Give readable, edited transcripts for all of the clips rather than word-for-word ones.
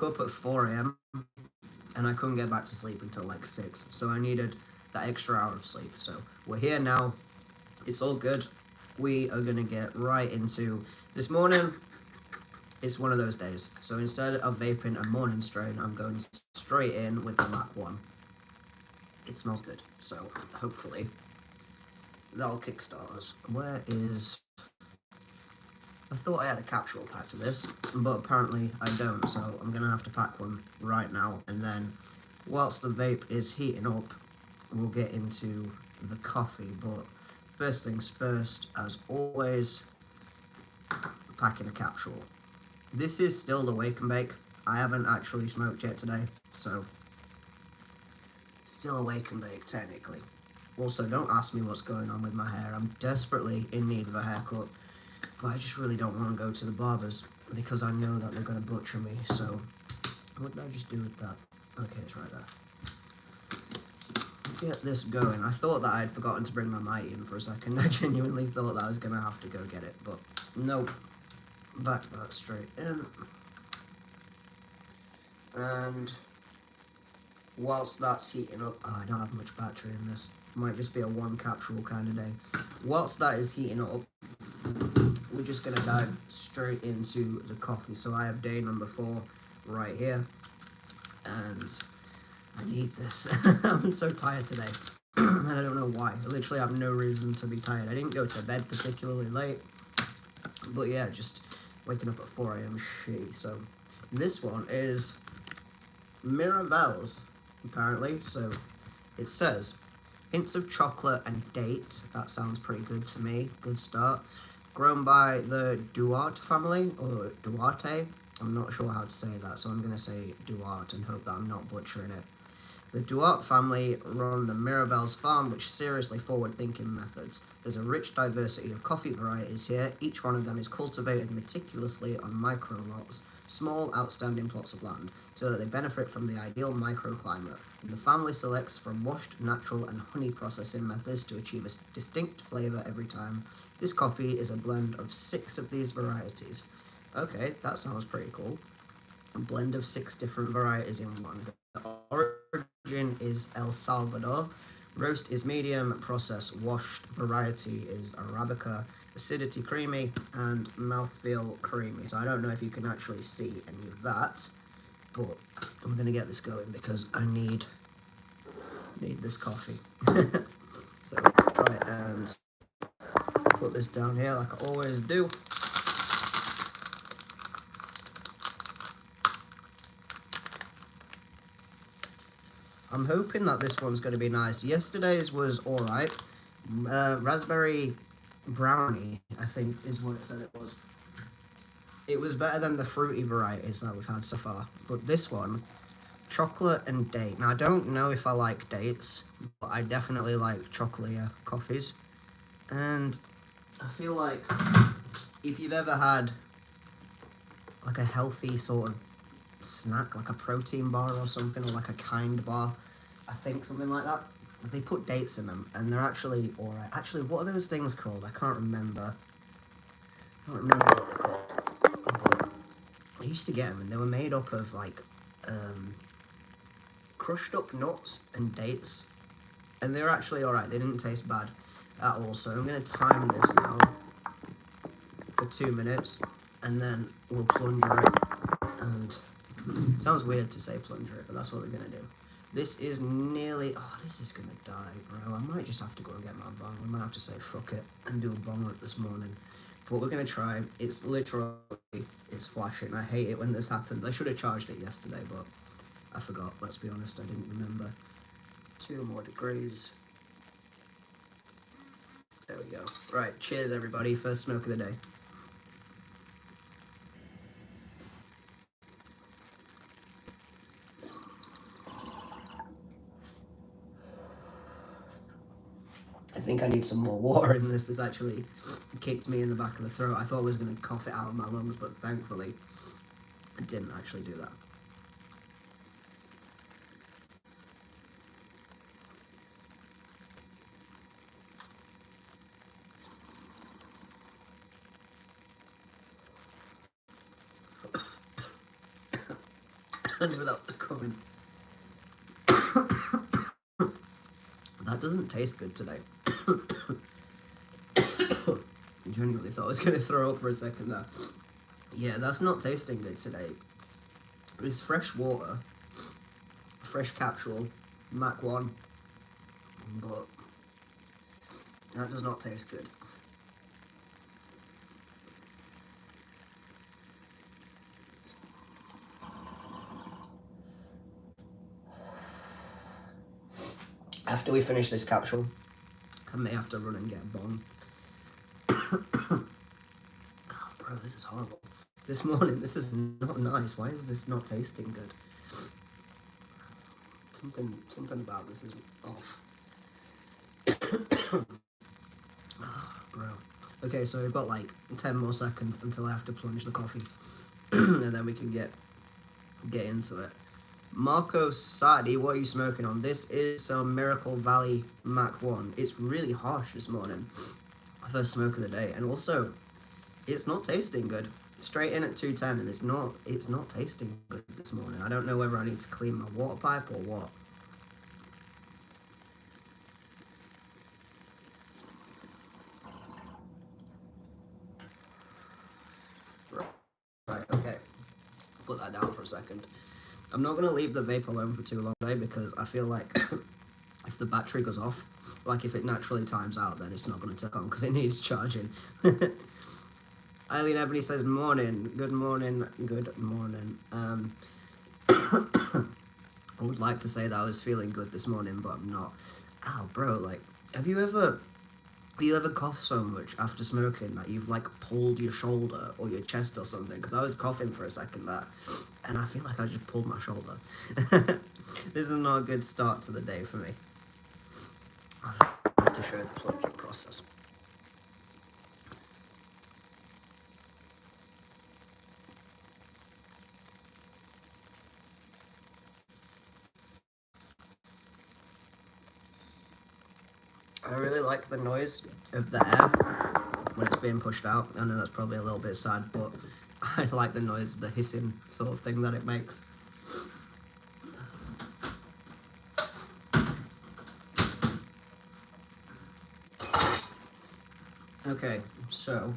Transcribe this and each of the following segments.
woke up at 4 a.m. and I couldn't get back to sleep until like 6. So I needed that extra hour of sleep. So we're here now. It's all good. We are going to get right into this morning. It's one of those days. So instead of vaping a morning strain, I'm going straight in with the Mac 1. It smells good. So hopefully that'll kickstart us. Where is... I thought I had a capsule pack to this, but apparently I don't, so I'm going to have to pack one right now, and then whilst the vape is heating up, we'll get into the coffee. But first things first, as always, packing a capsule. This is still the wake and bake. I haven't actually smoked yet today, so still a wake and bake technically. Also, don't ask me what's going on with my hair. I'm desperately in need of a haircut. But I just really don't want to go to the barbers because I know that they're going to butcher me. So, what did I just do with that? Okay, it's right there. Get this going. I thought that I'd forgotten to bring my mic in for a second. I genuinely thought that I was going to have to go get it. But, nope. Back that straight in. And whilst that's heating up... Oh, I don't have much battery in this. Might just be a one capsule kind of day. Whilst that is heating up, we're just going to dive straight into the coffee. So I have day number 4 right here, and I need this. I'm so tired today, and I don't know why. I literally have no reason to be tired. I didn't go to bed particularly late, but yeah, just waking up at 4 a.m. shitty. So this one is Mirabelle's, apparently. So it says, hints of chocolate and date. That sounds pretty good to me. Good start. Grown by the Duarte family, or Duarte. I'm not sure how to say that, so I'm going to say Duarte and hope that I'm not butchering it. The Duarte family run the Mirabelle's farm, which seriously forward-thinking methods. There's a rich diversity of coffee varieties here. Each one of them is cultivated meticulously on micro lots, small outstanding plots of land, so that they benefit from the ideal microclimate. And the family selects from washed, natural, and honey processing methods to achieve a distinct flavour every time. This coffee is a blend of 6 of these varieties. Okay, that sounds pretty cool. A blend of 6 different varieties in one. The origin is El Salvador. Roast is medium, processed washed. Variety is Arabica. Acidity creamy, and mouthfeel creamy. So I don't know if you can actually see any of that, but I'm gonna get this going because I need this coffee. So let's try and put this down here like I always do. I'm hoping that this one's going to be nice. Yesterday's was alright. Raspberry brownie, I think, is what it said it was. It was better than the fruity varieties that we've had so far. But this one, chocolate and date. Now, I don't know if I like dates, but I definitely like chocolate coffees. And I feel like if you've ever had like a healthy sort of snack, like a protein bar or something, or like a Kind bar, I think something like that, they put dates in them and they're actually alright. Actually, what are those things called? I can't remember. I don't remember what they're called, but I used to get them and they were made up of like crushed up nuts and dates, and they're actually alright. They didn't taste bad at all. So I'm going to time this now for 2 minutes, and then we'll plunger it. And it sounds weird to say plunger it, but that's what we're going to do. This is nearly... Oh, this is going to die, bro. I might just have to go and get my bong. We might have to say fuck it and do a bong rip this morning. But we're going to try. It's literally... It's flashing. I hate it when this happens. I should have charged it yesterday, but I forgot. Let's be honest, I didn't remember. 2 more degrees. There we go. Right, cheers everybody. First smoke of the day. I think I need some more water in this. This actually kicked me in the back of the throat. I thought I was going to cough it out of my lungs, but thankfully I didn't actually do that. I knew that was coming. That doesn't taste good today. I genuinely thought I was going to throw up for a second there. Yeah, that's not tasting good today. It's fresh water, fresh capsule, Mac 1, but that does not taste good. After we finish this capsule, I may have to run and get a bong. Oh, bro, this is horrible. This morning, this is not nice. Why is this not tasting good? Something about this is off. Oh, bro. Okay, so we've got like 10 more seconds until I have to plunge the coffee. And then we can get into it. Marco Sadi, what are you smoking on? This is some Miracle Valley Mac 1. It's really harsh this morning. First smoke of the day. And also, it's not tasting good. Straight in at 210, and it's not tasting good this morning. I don't know whether I need to clean my water pipe or what. Right, okay. Put that down for a second. I'm not going to leave the vape alone for too long today because I feel like if the battery goes off, like if it naturally times out, then it's not going to take on because it needs charging. Eileen Ebony says, morning, good morning, good morning. I would like to say that I was feeling good this morning, but I'm not. Ow, bro, like, have you ever coughed so much after smoking that you've, like, pulled your shoulder or your chest or something? Because I was coughing for a second there, and I feel like I just pulled my shoulder. This is not a good start to the day for me. I have to show the plunging process. I really like the noise of the air when it's being pushed out. I know that's probably a little bit sad, but I like the noise, the hissing sort of thing that it makes. Okay, so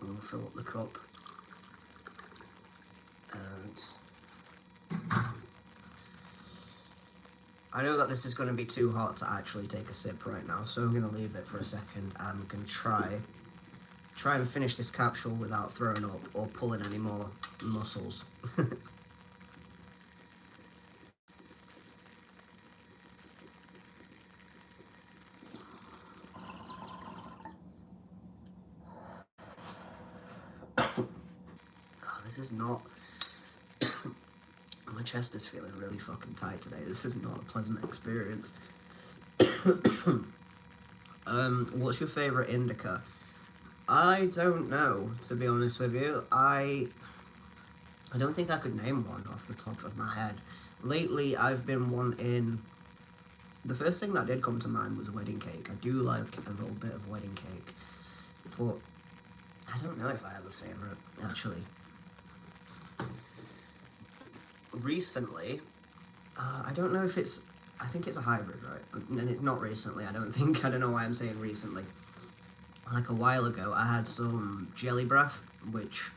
we'll fill up the cup and I know that this is going to be too hot to actually take a sip right now, so I'm going to leave it for a second. I'm going to try and finish this capsule without throwing up or pulling any more muscles. God, this is not... My chest is feeling really fucking tight today. This is not a pleasant experience. What's your favourite indica? I don't know, to be honest with you. I don't think I could name one off the top of my head. Lately, I've been wanting... The first thing that did come to mind was wedding cake. I do like a little bit of wedding cake. But I don't know if I have a favourite, actually. Recently, I don't know if it's... I think it's a hybrid, right? And it's not recently, I don't think. I don't know why I'm saying recently. Like a while ago, I had some jelly breath, which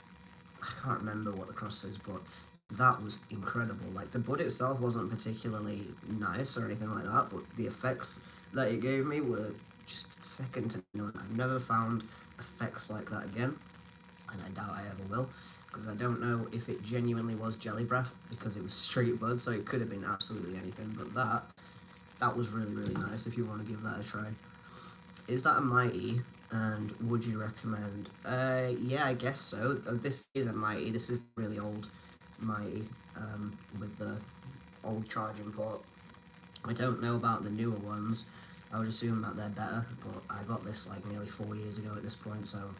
I can't remember what the cross is, but that was incredible. Like, the bud itself wasn't particularly nice or anything like that, but the effects that it gave me were just second to none. I've never found effects like that again, and I doubt I ever will, because I don't know if it genuinely was jelly breath, because it was street bud, so it could have been absolutely anything, but that was really, really nice if you want to give that a try. Is that a Mighty? And would you recommend? Yeah, I guess so. This is a Mighty. This is really old Mighty, with the old charging port. I don't know about the newer ones. I would assume that they're better, but I got this like nearly 4 years ago at this point, so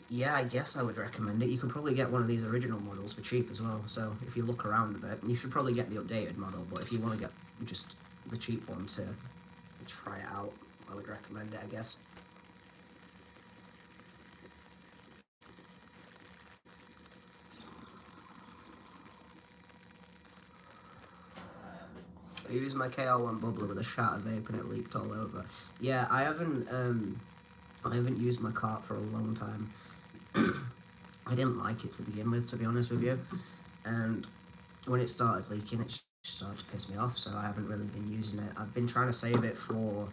yeah, I guess I would recommend it. You could probably get one of these original models for cheap as well, so if you look around a bit, you should probably get the updated model, but if you want to get just the cheap one to try it out, I would recommend it, I guess. I used my KR1 bubbler with a shattered vape and it leaked all over. Yeah, I haven't used my cart for a long time. I didn't like it to begin with, to be honest with you. And when it started leaking, it just started to piss me off, so I haven't really been using it. I've been trying to save it for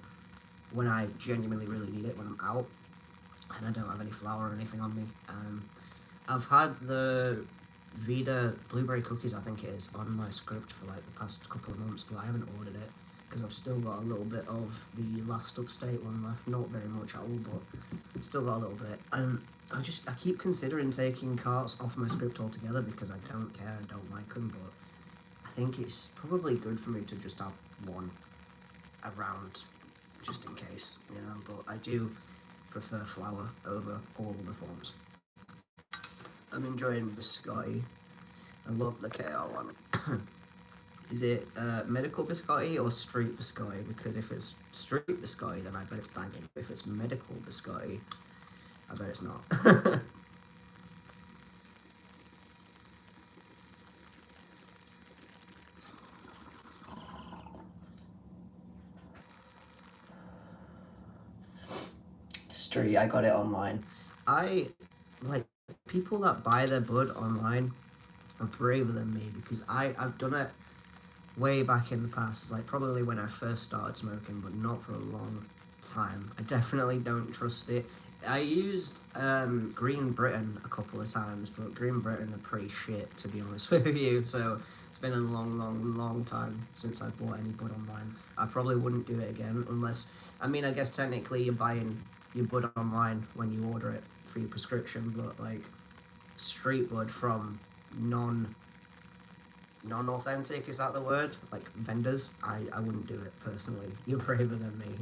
when I genuinely really need it, when I'm out, and I don't have any flour or anything on me. I've had the Vida blueberry cookies, I think it is, on my script for like the past couple of months, but I haven't ordered it because I've still got a little bit of the last upstate one left. Not very much at all, but still got a little bit. And I keep considering taking carts off my script altogether because I don't care, I don't like them, but I think it's probably good for me to just have one around just in case, you know, but I do prefer flour over all other forms. I'm enjoying biscotti. I love the KR1. Is it medical biscotti or street biscotti? Because if it's street biscotti, then I bet it's banging. If it's medical biscotti, I bet it's not. Street, I got it online. I like people that buy their bud online are braver than me because I've done it way back in the past, like probably when I first started smoking, but not for a long time. I definitely don't trust it. I used Green Britain a couple of times, but Green Britain are pretty shit, to be honest with you, so it's been a long time since I bought any bud online. I probably wouldn't do it again unless, I mean, I guess technically you're buying your bud online when you order it for your prescription, but like street bud from non-authentic, is that the word? Like vendors, I wouldn't do it personally. You're braver than me.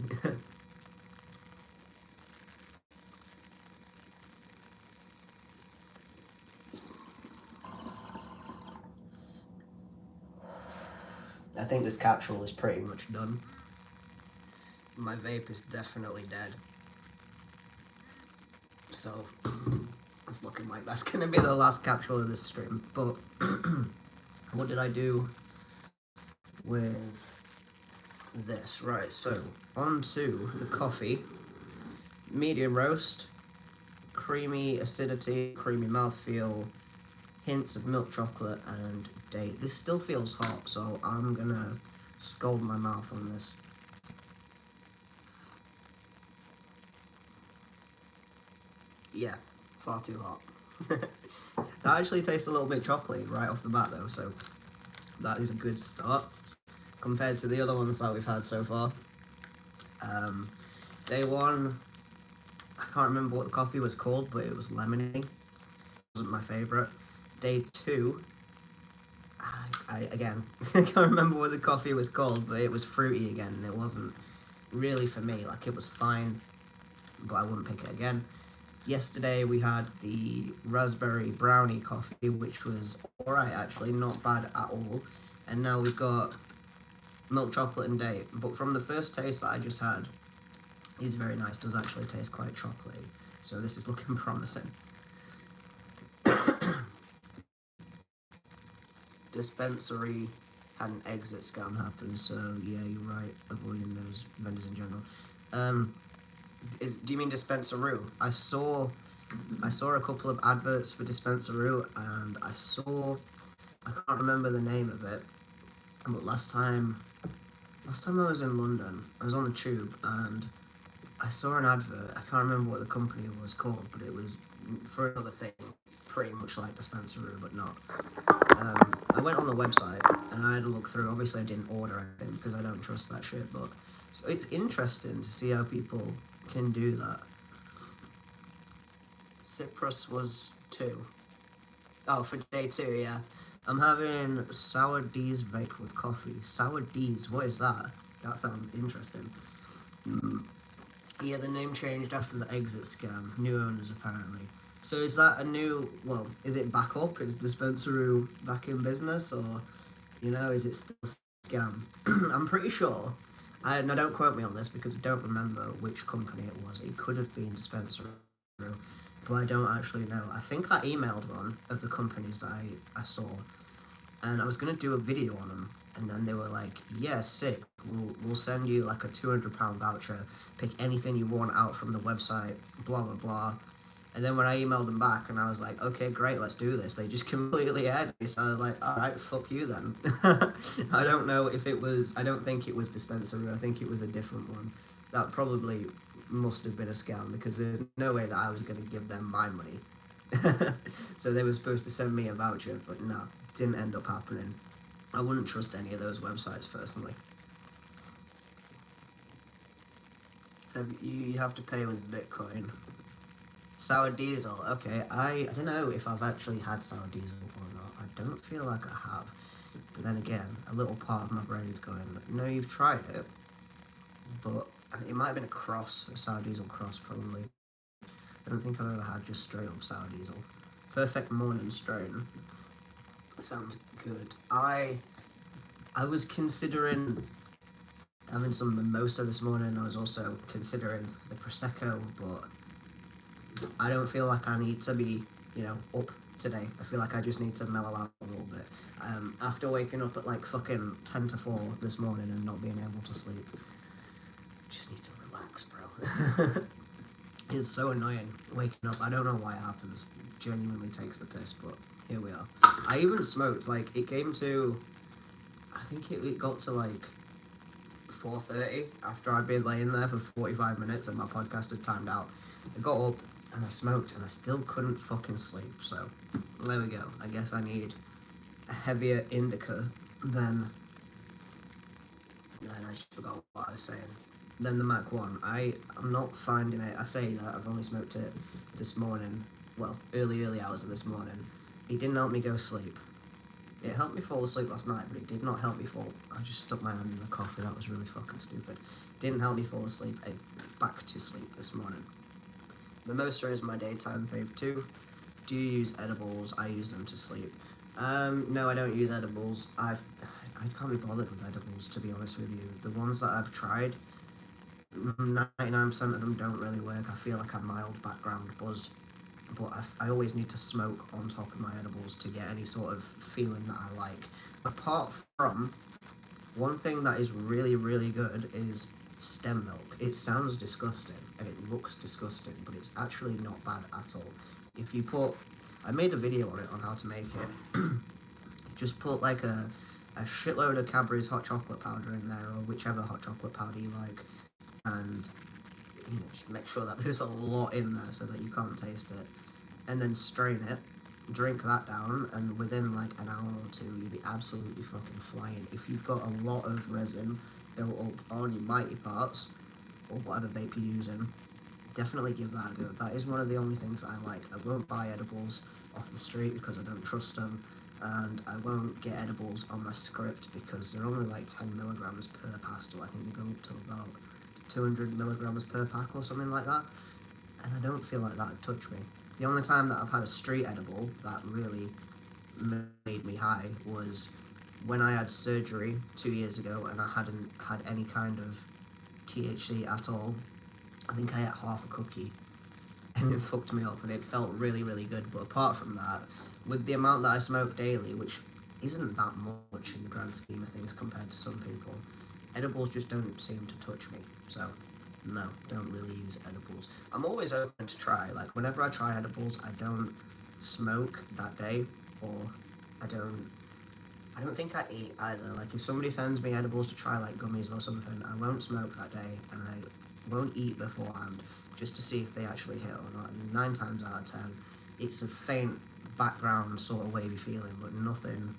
I think this capsule is pretty much done. My vape is definitely dead. So it's looking like that's gonna be the last capsule of this stream. But what did I do with this? Right, so on to the coffee. Medium roast, creamy acidity, creamy mouthfeel, hints of milk chocolate and date. This still feels hot, so I'm gonna scald my mouth on this. Yeah, far too hot. That actually tastes a little bit chocolatey right off the bat though, so that is a good start compared to the other ones that we've had so far. Day one, I can't remember what the coffee was called, but it was lemony. It wasn't my favourite. Day two, I again, I can't remember what the coffee was called, but it was fruity again, and it wasn't really for me. Like, it was fine, but I wouldn't pick it again. Yesterday we had the raspberry brownie coffee, which was alright actually, not bad at all. And now we've got milk chocolate and date. But from the first taste that I just had, is very nice, does actually taste quite chocolatey. So this is looking promising. Dispensary had an exit scam happen, so yeah, you're right, avoiding those vendors in general. Do you mean Dispenseroo? I saw a couple of adverts for Dispenseroo, and I can't remember the name of it, but last time I was in London, I was on the tube, and I saw an advert. I can't remember what the company was called, but it was for another thing, pretty much like Dispenseroo, but not. I went on the website, and I had a look through. Obviously, I didn't order anything, because I don't trust that shit, but so it's interesting to see how people can do that. Cyprus was 2. Oh, for day 2, yeah. I'm having Sour D's vape with coffee. Sour D's, what is that? That sounds interesting. Yeah, the name changed after the exit scam. New owners, apparently. So is that a new, well, is it back up? Is Dispenseroo back in business? Or, you know, is it still a scam? I'm pretty sure. Now, don't quote me on this because I don't remember which company it was. It could have been Dispenseroo, but I don't actually know. I think I emailed one of the companies that I saw, and I was gonna do a video on them, and then they were like, "Yeah, sick. We'll send you like a £200 voucher. Pick anything you want out from the website. Blah blah blah." And then when I emailed them back, and I was like, "Okay, great, let's do this," they just completely aired me. So I was like, "All right, fuck you then." I don't know if it was. I don't think it was dispensary. I think it was a different one. That probably must have been a scam because there's no way that I was going to give them my money. So they were supposed to send me a voucher, but no, didn't end up happening. I wouldn't trust any of those websites personally. You have to pay with Bitcoin. Sour diesel. Okay, I don't know if I've actually had sour diesel or not. I don't feel like I have. But then again, a little part of my brain's going, no, you've tried it, but it might have been a sour diesel cross probably. I don't think I've ever had just straight up sour diesel. Perfect morning strain. Sounds good. I was considering having some mimosa this morning. I was also considering the prosecco, but I don't feel like I need to be, up today. I feel like I just need to mellow out a little bit. After waking up at like fucking 10 to 4 this morning and not being able to sleep, just need to relax, bro. It's so annoying waking up. I don't know why it happens. It genuinely takes the piss, but here we are. I even smoked, like, it came to, I think it got to like 4:30 after I'd been laying there for 45 minutes and my podcast had timed out. I got up and I smoked and I still couldn't fucking sleep. So there we go. I guess I need a heavier indica than I just forgot what I was saying. Then the Mac 1. I'm not finding it. I say that I've only smoked it this morning. Well, early hours of this morning. It didn't help me go to sleep. It helped me fall asleep last night, but it did not help me fall. I just stuck my hand in the coffee. That was really fucking stupid. Didn't help me fall asleep. Back to sleep this morning. Mimosa is my daytime fave too. Do you use edibles? I use them to sleep. No, I don't use edibles. I can't be bothered with edibles, to be honest with you. The ones that I've tried, 99% of them don't really work. I feel like a mild background buzz, but I always need to smoke on top of my edibles to get any sort of feeling that I like. Apart from, one thing that is really, really good is stem milk. It sounds disgusting and it looks disgusting, but it's actually not bad at all. If you I made a video on it on how to make it. Just put like a shitload of Cadbury's hot chocolate powder in there, or whichever hot chocolate powder you like, and just make sure that there's a lot in there so that you can't taste it, and then strain it, drink that down, and within like an hour or two you'll be absolutely fucking flying. If you've got a lot of resin built up on your mighty parts or whatever vape you're using, definitely give that a go. That is one of the only things I like. I won't buy edibles off the street because I don't trust them, and I won't get edibles on my script because they're only like 10 milligrams per pastel. I think they go up to about 200 milligrams per pack or something like that, and I don't feel like that would touch me. The only time that I've had a street edible that really made me high was when I had surgery 2 years ago and I hadn't had any kind of THC at all. I think I ate half a cookie and it fucked me up and it felt really, really good. But apart from that, with the amount that I smoke daily, which isn't that much in the grand scheme of things compared to some people, edibles just don't seem to touch me. So no, don't really use edibles. I'm always open to try. Like whenever I try edibles, I don't smoke that day, or I don't think I eat either. Like if somebody sends me edibles to try, like gummies or something, I won't smoke that day and I won't eat beforehand just to see if they actually hit or not. And 9 times out of 10, it's a faint background sort of wavy feeling, but nothing.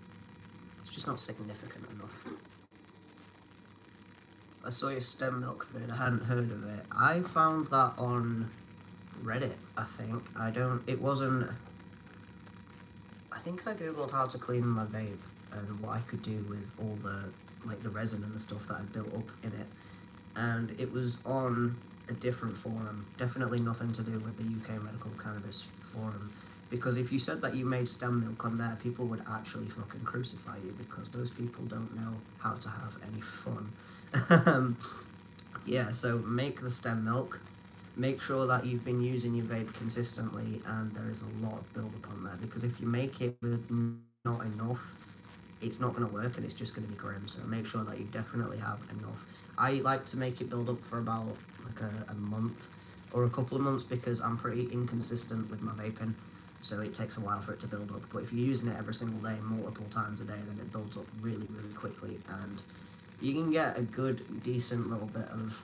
It's just not significant enough. I saw your stem milk vid. I hadn't heard of it. I found that on Reddit, I think. It wasn't. I think I googled how to clean my vape and what I could do with all the resin and the stuff that I'd built up in it, and it was on a different forum. Definitely nothing to do with the UK Medical Cannabis Forum, because if you said that you made stem milk on there, people would actually fucking crucify you because those people don't know how to have any fun. Yeah, so make the stem milk. Make sure that you've been using your vape consistently and there is a lot of build up on there, because if you make it with not enough, it's not going to work and it's just going to be grim. So make sure that you definitely have enough. I like to make it build up for about like a month or a couple of months because I'm pretty inconsistent with my vaping, so it takes a while for it to build up. But if you're using it every single day, multiple times a day, then it builds up really, really quickly, and you can get a good, decent little bit of,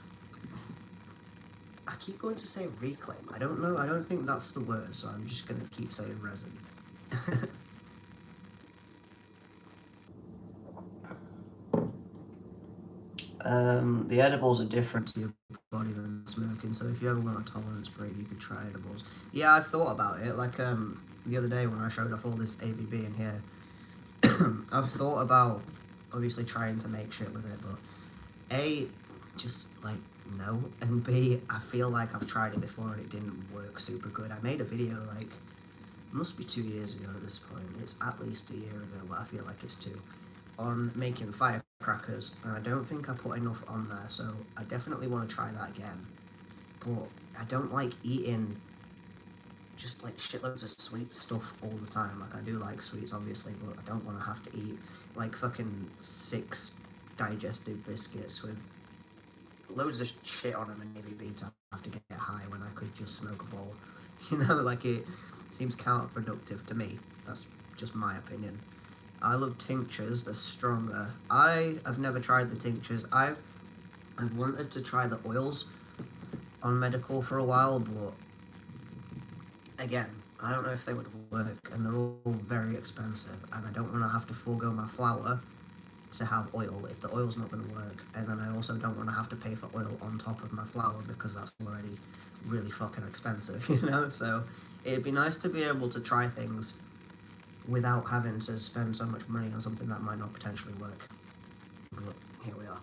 I keep going to say reclaim. I don't know. I don't think that's the word, so I'm just going to keep saying resin. The edibles are different to your body than smoking, so if you ever want a tolerance break, you could try edibles. Yeah, I've thought about it. Like, the other day when I showed off all this ABB in here, I've thought about obviously trying to make shit with it, but A, just like, no, and B, I feel like I've tried it before and it didn't work super good. I made a video like, must be 2 years ago at this point. It's at least a year ago, but I feel like it's 2. On making firecrackers, and I don't think I put enough on there, so I definitely want to try that again. But I don't like eating just like shitloads of sweet stuff all the time. Like, I do like sweets obviously, but I don't want to have to eat like fucking 6 digestive biscuits with loads of shit on them and maybe to have to get high when I could just smoke a bowl. You know, like, it seems counterproductive to me. That's just my opinion. I love tinctures, they're stronger. I have never tried the tinctures. I've wanted to try the oils on medical for a while, but again, I don't know if they would work, and they're all very expensive, and I don't want to have to forego my flour to have oil if the oil's not going to work, and then I also don't want to have to pay for oil on top of my flour because that's already really fucking expensive, you know? So it'd be nice to be able to try things without having to spend so much money on something that might not potentially work. But here we are.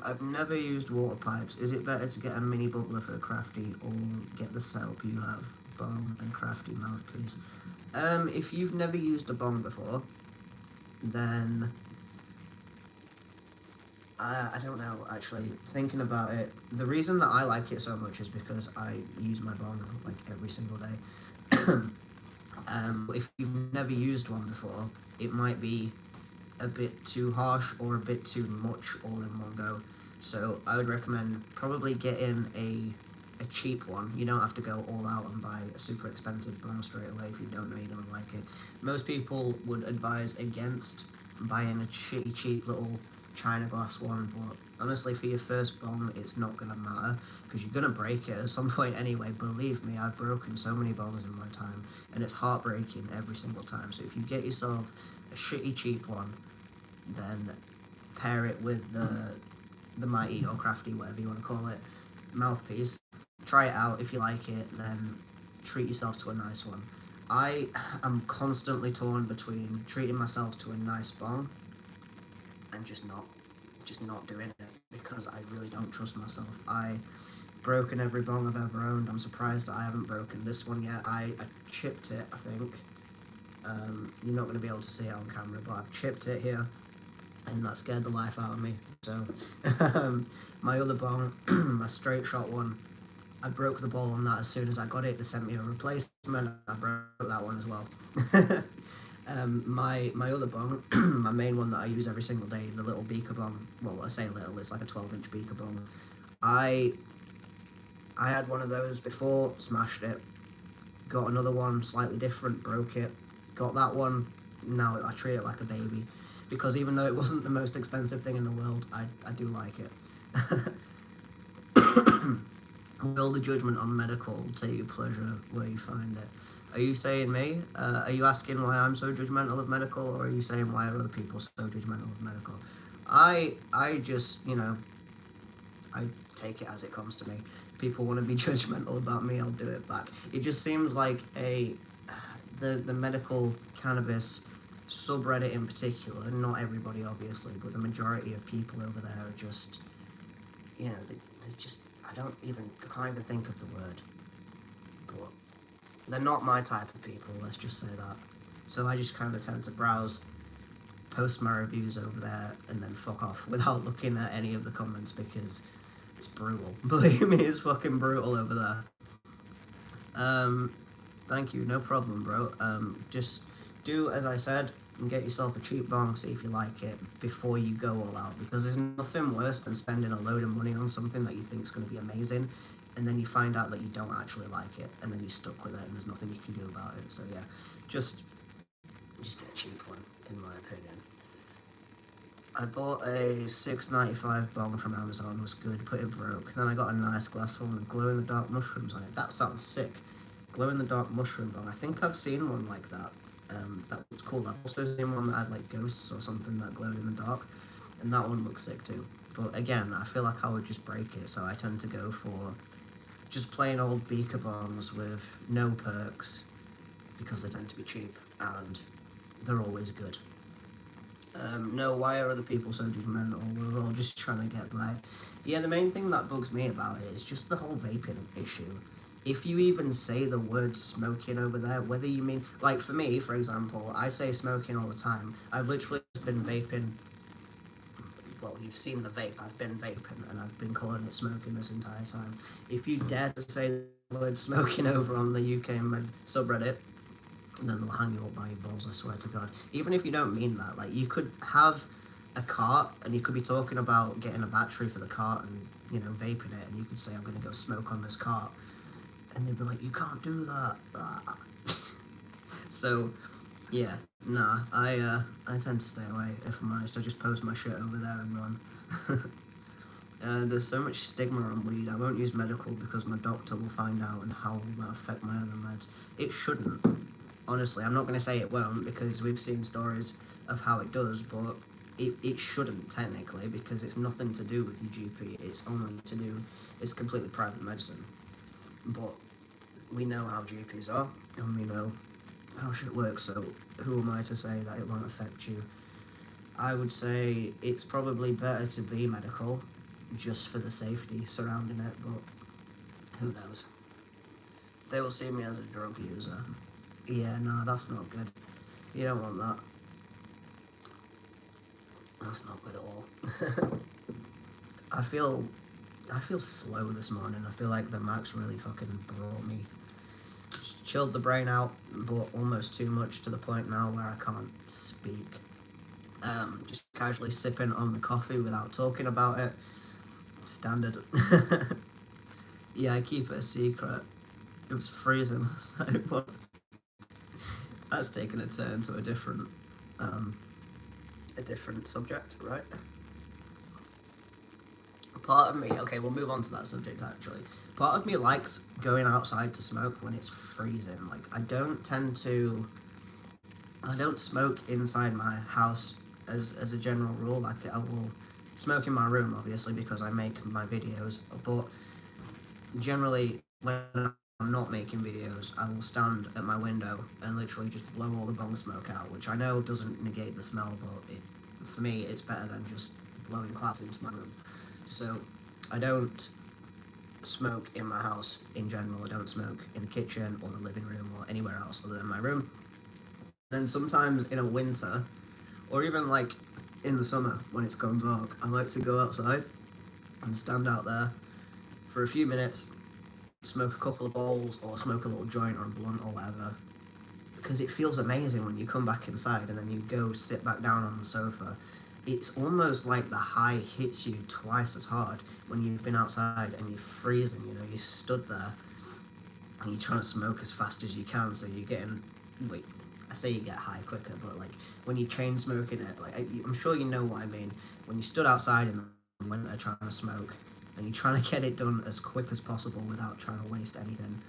I've never used water pipes. Is it better to get a mini bubbler for a crafty or get the setup you have, bong and crafty mouthpiece? If you've never used a bong before, then I don't know, actually. Thinking about it, the reason that I like it so much is because I use my bong like every single day. If you've never used one before, it might be a bit too harsh or a bit too much all in one go. So I would recommend probably getting a cheap one. You don't have to go all out and buy a super expensive bong straight away if you don't know you don't like it. Most people would advise against buying a shitty cheap little China glass one, but honestly, for your first bong, it's not gonna matter because you're gonna break it at some point anyway. Believe me, I've broken so many bongs in my time, and it's heartbreaking every single time. So if you get yourself a shitty cheap one, then pair it with the Mighty or Crafty, whatever you want to call it, mouthpiece. Try it out. If you like it, then treat yourself to a nice one. I am constantly torn between treating myself to a nice bong and just not doing it because I really don't trust myself. I've broken every bong I've ever owned. I'm surprised that I haven't broken this one yet. I chipped it, I think. You're not going to be able to see it on camera, but I've chipped it here, and that scared the life out of me. So, my other bong, my straight shot one, I broke the ball on that as soon as I got it. They sent me a replacement. I broke that one as well. My other bong, my main one that I use every single day, the little beaker bong. Well, I say little, it's like a 12-inch beaker bong. I had one of those before, smashed it. Got another one, slightly different, broke it. Got that one, now I treat it like a baby. Because even though it wasn't the most expensive thing in the world, I do like it. Will the judgment on medical take your pleasure where you find it? Are you saying me? Are you asking why I'm so judgmental of medical, or are you saying why are other people so judgmental of medical? I just, you know, I take it as it comes to me. People want to be judgmental about me, I'll do it back. It just seems like the medical cannabis subreddit in particular, not everybody obviously, but the majority of people over there are just, you know, they just, I can't even think of the word, but they're not my type of people, let's just say that. So I just kind of tend to browse, post my reviews over there, and then fuck off without looking at any of the comments because it's brutal. Believe me, it's fucking brutal over there. Thank you, no problem, bro. Just do as I said and get yourself a cheap bong, see if you like it before you go all out, because there's nothing worse than spending a load of money on something that you think is going to be amazing, and then you find out that you don't actually like it, and then you're stuck with it, and there's nothing you can do about it. So yeah, just get a cheap one, in my opinion. I bought a $6.95 bong from Amazon, was good, but it broke. Then I got a nice glass one with glow-in-the-dark mushrooms on it. That sounds sick. Glow-in-the-dark mushroom bong. I think I've seen one like that. That was cool. I've also seen one that had like ghosts or something that glowed in the dark, and that one looks sick too. But again, I feel like I would just break it, so I tend to go for just plain old beaker bongs with no perks, because they tend to be cheap and they're always good. No, why are other people so judgmental? We're all just trying to get by. Yeah, the main thing that bugs me about it is just the whole vaping issue. If you even say the word smoking over there, whether you mean, like for me, for example, I say smoking all the time. I've literally just been vaping. Well, you've seen the vape. I've been vaping, and I've been calling it smoking this entire time. If you dare to say the word smoking over on the UK subreddit, and then they'll hang you up by your balls, I swear to God. Even if you don't mean that, like, you could have a cart, and you could be talking about getting a battery for the cart and, you know, vaping it, and you could say, I'm going to go smoke on this cart, and they'd be like, you can't do that. So, yeah, nah, I tend to stay away, if I'm honest. I just post my shit over there and run. There's so much stigma on weed. I won't use medical because my doctor will find out, and how will that affect my other meds? It shouldn't. Honestly, I'm not going to say it won't, because we've seen stories of how it does, but it shouldn't technically, because it's nothing to do with your GP. It's only to do, it's completely private medicine. But we know how GPs are, and we know how shit works, so who am I to say that it won't affect you? I would say it's probably better to be medical, just for the safety surrounding it, but who knows? They will see me as a drug user. Yeah, no, that's not good. You don't want that. That's not good at all. I feel slow this morning. I feel like the max really fucking brought me. Just chilled the brain out, but almost too much, to the point now where I can't speak. Just casually sipping on the coffee without talking about it. Standard. Yeah, I keep it a secret. It was freezing last night, but that's taken a turn to a different subject, right? Part of me, okay, we'll move on to that subject actually. Part of me likes going outside to smoke when it's freezing. Like, I don't smoke inside my house as a general rule. Like, I will smoke in my room, obviously, because I make my videos, but generally, when I'm not making videos, I will stand at my window and literally just blow all the bong smoke out, which I know doesn't negate the smell, but for me, it's better than just blowing clouds into my room. So, I don't smoke in my house in general. I don't smoke in the kitchen or the living room or anywhere else other than my room. Then sometimes in a winter, or even like in the summer when it's gone dark, I like to go outside and stand out there for a few minutes, smoke a couple of bowls or smoke a little joint or a blunt or whatever, because it feels amazing when you come back inside and then you go sit back down on the sofa. It's almost like the high hits you twice as hard when you've been outside and you're freezing, you know, you stood there and you're trying to smoke as fast as you can, so you're getting, like, I say you get high quicker, but like when you chain smoking it, like I'm sure you know what I mean, when you stood outside in the winter trying to smoke and you're trying to get it done as quick as possible without trying to waste anything.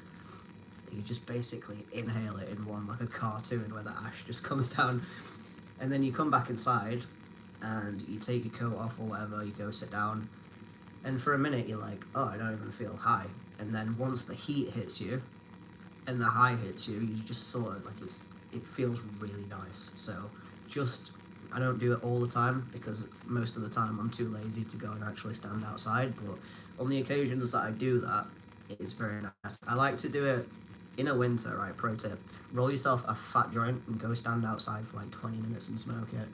You just basically inhale it in one, like a cartoon where the ash just comes down, and then you come back inside and you take your coat off or whatever, you go sit down, and for a minute you're like, oh, I don't even feel high, and then once the heat hits you and the high hits you, you just sort of like, it feels really nice. So just, I don't do it all the time because most of the time I'm too lazy to go and actually stand outside, but on the occasions that I do that, it's very nice. I like to do it in a winter, right? Pro tip, roll yourself a fat joint and go stand outside for like 20 minutes and smoke it.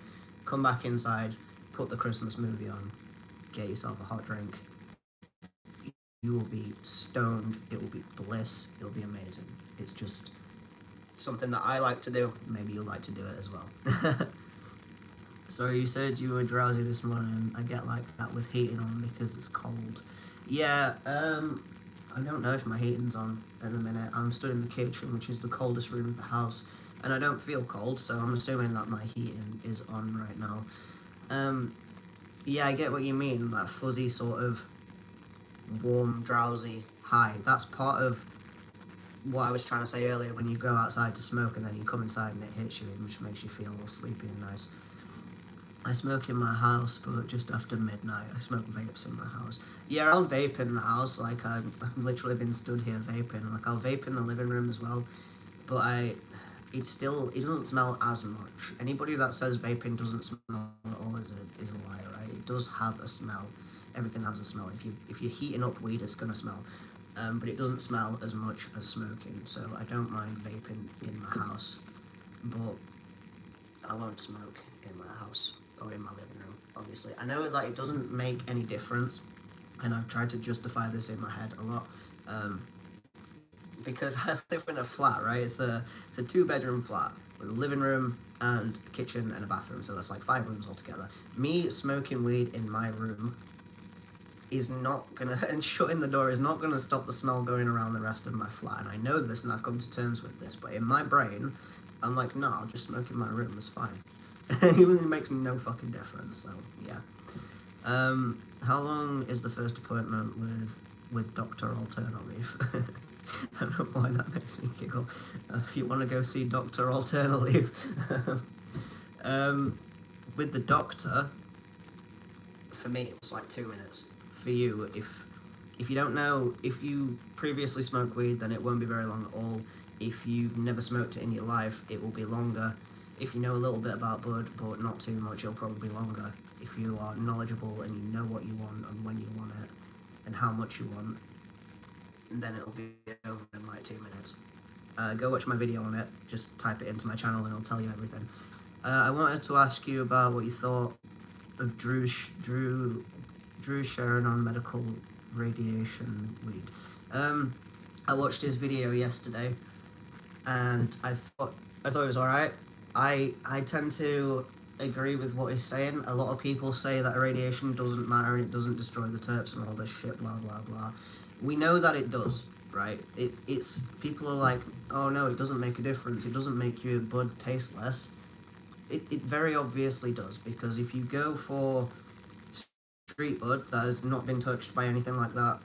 Come back inside, put the Christmas movie on, get yourself a hot drink. You will be stoned, it will be bliss, it'll be amazing. It's just, something that I like to do. Maybe you'll like to do it as well. So you said you were drowsy this morning. I get like that with heating on because it's cold. Yeah, I don't know if my heating's on at the minute. I'm stood in the kitchen, which is the coldest room of the house, and I don't feel cold, so I'm assuming that my heating is on right now. Yeah, I get what you mean, that fuzzy sort of warm, drowsy high. That's part of what I was trying to say earlier, when you go outside to smoke and then you come inside and it hits you, which makes you feel all sleepy and nice. I smoke in my house, but just after midnight. I smoke vapes in my house. Yeah, I'll vape in the house, like I've literally been stood here vaping. Like I'll vape in the living room as well, but it doesn't smell as much. Anybody that says vaping doesn't smell at all is a liar, right? It does have a smell. Everything has a smell. If you're heating up weed, it's gonna smell. But it doesn't smell as much as smoking, so I don't mind vaping in my house, but I won't smoke in my house or in my living room, obviously. I know that it doesn't make any difference, and I've tried to justify this in my head a lot, because I live in a flat, right? It's a 2-bedroom flat with a living room and a kitchen and a bathroom, so that's like 5 rooms altogether. Me smoking weed in my room is not gonna, and shutting the door is not gonna stop the smell going around the rest of my flat, and I know this and I've come to terms with this, but in my brain, I'm like, no, I'll just smoke in my room, it's fine. Even though it makes no fucking difference, so, yeah. How long is the first appointment with Dr. Alternative? I don't know why that makes me giggle. If you want to go see Dr. Alternative. With the doctor, for me, it was like 2 minutes. For you, if you don't know, if you previously smoked weed, then it won't be very long at all. If you've never smoked it in your life, it will be longer. If you know a little bit about bud, but not too much, it'll probably be longer. If you are knowledgeable and you know what you want and when you want it and how much you want, then it'll be over in like 2 minutes. Go watch my video on it. Just type it into my channel and I'll tell you everything. I wanted to ask you about what you thought of Drew sharing on medical radiation weed. I watched his video yesterday, and I thought it was alright. I tend to agree with what he's saying. A lot of people say that irradiation doesn't matter and it doesn't destroy the terps and all this shit, blah blah blah. We know that it does, right? It's people are like, oh no, it doesn't make a difference. It doesn't make your bud taste less. It very obviously does, because if you go for street bud that has not been touched by anything like that,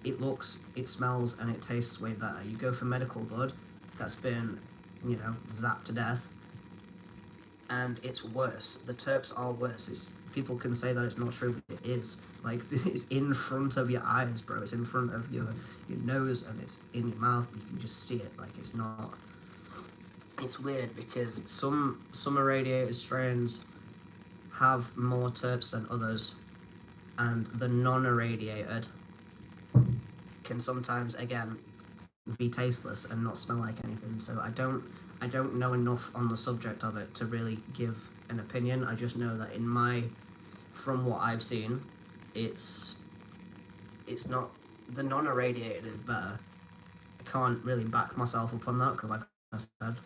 it looks, it smells, and it tastes way better. You go for medical bud that's been, you know, zapped to death, and it's worse. The terps are worse. People can say that it's not true, but it is. Like, it's in front of your eyes, bro. It's in front of your nose, and it's in your mouth. You can just see it. Like, it's not... It's weird, because some irradiated strains have more terps than others, and the non-irradiated can sometimes, again, be tasteless and not smell like anything. So I don't know enough on the subject of it to really give an opinion. I just know that from what I've seen, it's not, the non-irradiated is better. I can't really back myself up on that, because like I said,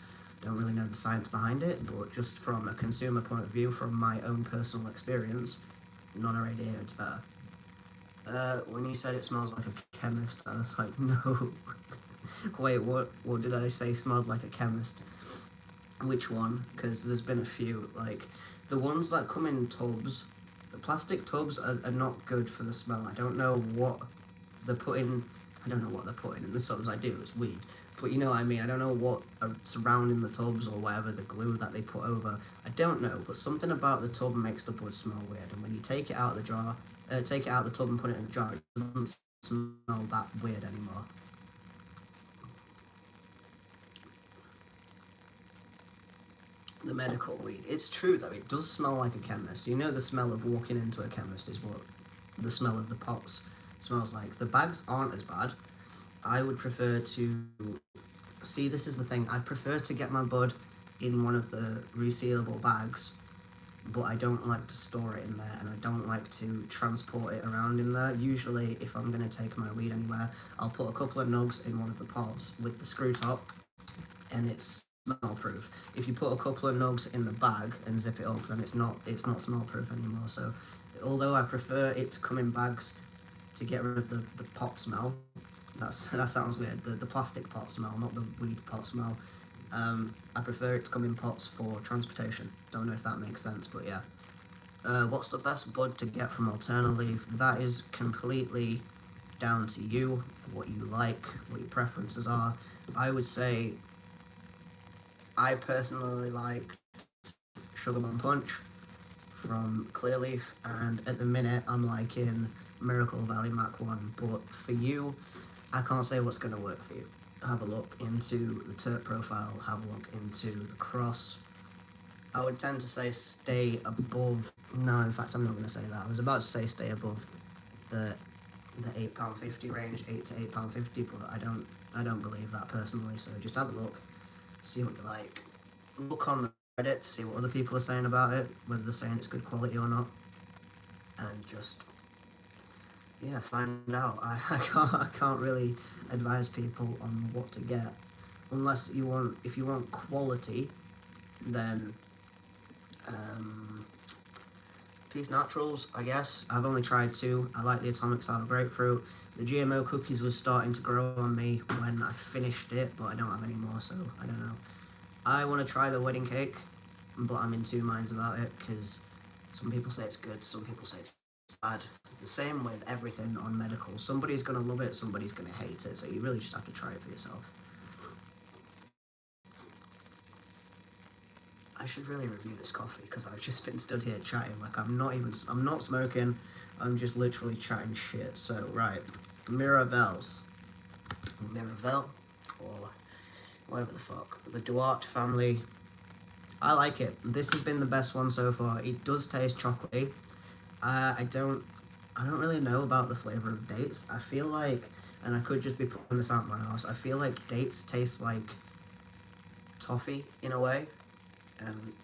don't really know the science behind it, but just from a consumer point of view, from my own personal experience, non-irradiated is better. When you said it smells like a chemist, I was like, no. Wait, what did I say smelled like a chemist? Which one? Because there's been a few, like, the ones that come in tubs, the plastic tubs are not good for the smell. I don't know what they're putting, in the tubs. I do, it's weed. But you know what I mean, I don't know what are surrounding the tubs or whatever, the glue that they put over. I don't know, but something about the tub makes the bud smell weird, and when you take it out of the jar, take it out of the tub and put it in the jar, it doesn't smell that weird anymore. The medical weed. It's true though, it does smell like a chemist. You know, the smell of walking into a chemist is what the smell of the pots smells like. The bags aren't as bad. I would prefer to... See, this is the thing. I'd prefer to get my bud in one of the resealable bags, but I don't like to store it in there, and I don't like to transport it around in there. Usually, if I'm going to take my weed anywhere, I'll put a couple of nugs in one of the pots with the screw top, and it's smell proof. If you put a couple of nugs in the bag and zip it up, then it's not smell proof anymore. So although I prefer it to come in bags to get rid of the pot smell, that sounds weird, the plastic pot smell, not the weed pot smell, I prefer it to come in pots for transportation. Don't know if that makes sense, but yeah. What's the best bud to get from Alternative? That is completely down to you, what you like, what your preferences are. I would say I personally like Sugarman Punch from Clearleaf, and at the minute I'm liking Miracle Valley Mac 1, but for you, I can't say what's going to work for you. Have a look into the terp profile, have a look into the cross. I would tend to say stay above, no, in fact I'm not going to say that. I was about to say stay above the £8.50 range, £8 to £8.50, but I don't believe that personally, so just have a look, see what you like. Look on Reddit to see what other people are saying about it, whether they're saying it's good quality or not, and just, yeah, find out. I can't really advise people on what to get, unless if you want quality, then Peace Naturals, I guess. I've only tried 2. I like the Atomic Sour Grapefruit. The GMO cookies was starting to grow on me when I finished it, but I don't have any more, so I don't know. I want to try the wedding cake, but I'm in 2 minds about it, because some people say it's good, some people say it's bad. The same with everything on medical. Somebody's going to love it, somebody's going to hate it, so you really just have to try it for yourself. I should really review this coffee, because I've just been stood here chatting, like I'm not smoking, I'm just literally chatting shit. So, right, Miravel, or whatever the fuck, the Duarte family, I like it. This has been the best one so far. It does taste chocolatey. I don't really know about the flavour of dates. I feel like, and I could just be putting this out of my house, I feel like dates taste like toffee in a way, and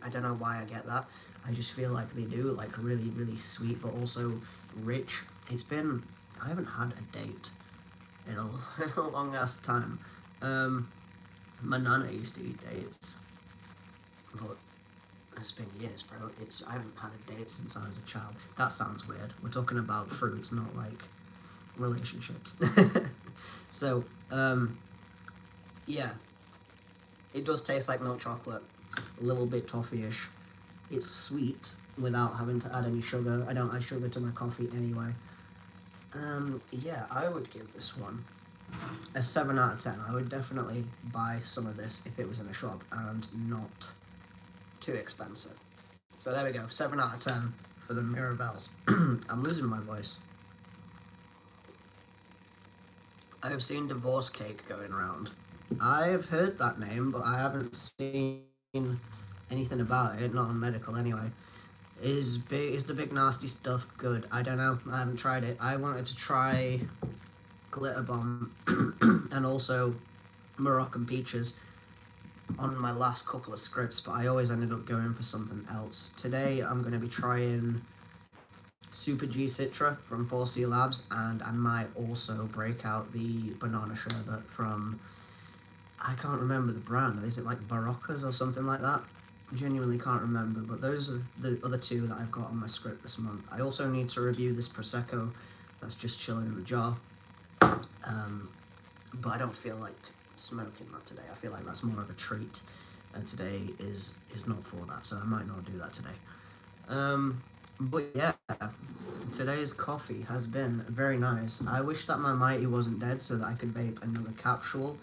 I don't know why I get that. I just feel like they do, like really, really sweet, but also rich. I haven't had a date in a long ass time. My nana used to eat dates, but it's been years, bro. I haven't had a date since I was a child. That sounds weird. We're talking about fruits, not like relationships. So, yeah. It does taste like milk chocolate, a little bit toffee-ish. It's sweet without having to add any sugar. I don't add sugar to my coffee anyway. Yeah, I would give this one a 7 out of 10. I would definitely buy some of this if it was in a shop and not too expensive. So there we go, 7 out of 10 for the Mirabelles. I'm losing my voice. I have seen Divorce Cake going around. I've heard that name, but I haven't seen anything about it, not on medical anyway. Is the Big Nasty stuff good? I don't know, I haven't tried it. I wanted to try Glitter Bomb and also Moroccan Peaches on my last couple of scripts, but I always ended up going for something else. Today I'm going to be trying Super G Citra from 4C Labs, and I might also break out the banana sherbet from, I can't remember the brand, is it like Barocas or something like that? I genuinely can't remember, but those are the other 2 that I've got on my script this month. I also need to review this Prosecco that's just chilling in the jar, but I don't feel like smoking that today. I feel like that's more of a treat, and today is not for that, so I might not do that today. But yeah, today's coffee has been very nice. I wish that my Mighty wasn't dead so that I could vape another capsule.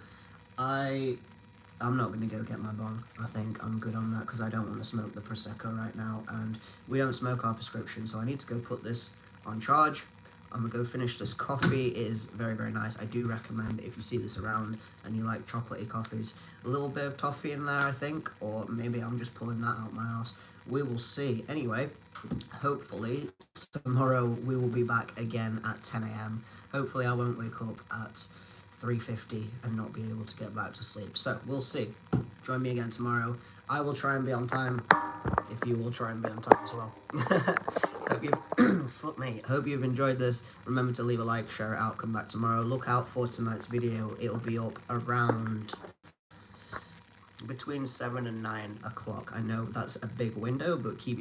I'm not going to go get my bong. I think I'm good on that because I don't want to smoke the Prosecco right now, and we don't smoke our prescription, so I need to go put this on charge. I'm going to go finish this coffee. It is very, very nice. I do recommend, if you see this around and you like chocolatey coffees, a little bit of toffee in there, I think, or maybe I'm just pulling that out my ass. We will see. Anyway, hopefully tomorrow we will be back again at 10 AM. Hopefully I won't wake up at 3:50 and not be able to get back to sleep. So we'll see. Join me again tomorrow. I will try and be on time. if you will try and be on time as well. Hope you've fuck me. Hope you've enjoyed this. Remember to leave a like, share it out, come back tomorrow. Look out for tonight's video. It'll be up around between 7 and 9 o'clock. I know that's a big window, but keep your